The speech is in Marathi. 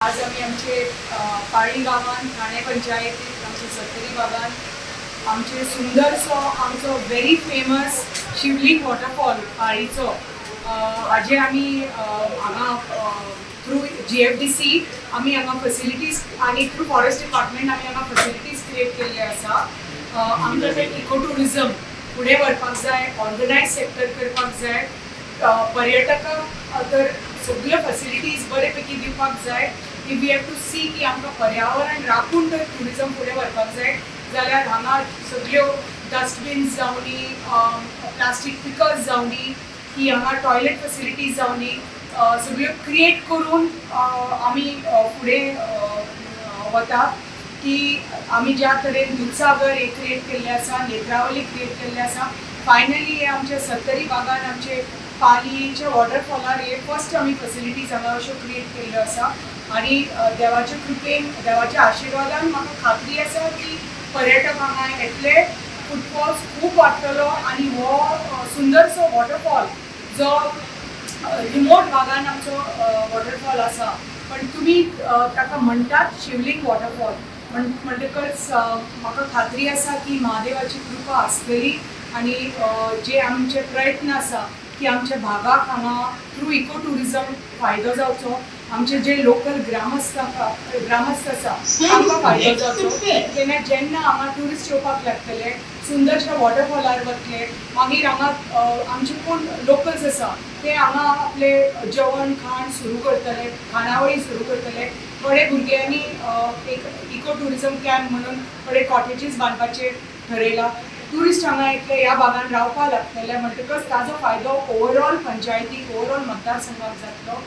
आज आम्ही आमचे पाळी गांवान ठाणे पंचायतीत आमचे सत्तरी भागात आमचे सुंदरसो आमचो व्हेरी फेमस शिवलिंग वॉटरफॉल पाळीचो हाजे आमी हांगा थ्रू GFDC आमी हांगा फॅसिलिटीज आनी थ्रू फॉरेस्ट डिपार्टमेंट आमी हांगा फॅसिलिटीज क्रिएट केल्ले आसा. आमकां ते इको टुरिजम फुडें व्हरपाक जाय, ऑर्गनायज सेक्टर करपाक जाय, पर्यटकांक तर सगळ्यो फॅसिलिटीज बरे पैकी दिवपाक जाय. If we have to see की आमकां पर्यावरण राखून तर टुरिजम फुडें व्हरपाक जाय जाल्यार हांगा सगळ्यो डस्टबिन्स जावनी, प्लास्टीक पिकर्स जावनी, की हांगा टॉयलेट फॅसिलिटीज जावनी, सगळ्यो क्रिएट करून आमी फुडें वता. की आमी ज्या तरेन दूधसागर एक क्रिएट केल्ले आसा, नेत्रावली क्रिएट केल्ले आसा, फायनली हे आमचे सत्तरी भागान आमचे पालयेचे वॉटरफॉलार हे फर्स्ट आमी फॅसिलिटीज हांगा अश्यो क्रिएट केल्ल्यो आसा. आनी देवाचे कृपेन, देवाच्या आशिर्वादान म्हाका खात्री आसा की पर्यटक हांगा येतले, फुटफॉल्स खूब वाडटलो आनी हो सुंदरसो वॉटरफॉल जो रिमोट भागान आमचो वॉटरफॉल आसा, पण तुमी ताका म्हणटात शिवलिंग वॉटरफॉल म्हणटकच म्हाका खात्री आसा की महादेवाची कृपा आसतली आनी जे आमचे प्रयत्न आसा की आमच्या भागाक हांगा थ्रू इको टुरिजम फायदो जावचो, आमचे जे लोकल ग्रामस्थ आसा तांकां फायदो जावचो. तेन्ना जेन्ना हांगा ट्युरिस्ट येवपाक लागतले, सुंदरशा वॉटरफॉलार वतले, मागीर हांगा आमचे कोण लोकल्स आसा ते हांगा आपले जेवण खाण सुरू करतले, खाणावळी सुरू करतले. थोडे भुरग्यांनी एक इको टुरिजम कॅम्प म्हणून थोडे कॉटेजीस बांदपाचे ठरयला. ट्युरिस्ट हांगा येतले, ह्या भागान रावपाक लागतले म्हणटकच ताजो फायदो ओवरऑल पंचायतीक, ओवरऑल मतदारसंघाक जातलो.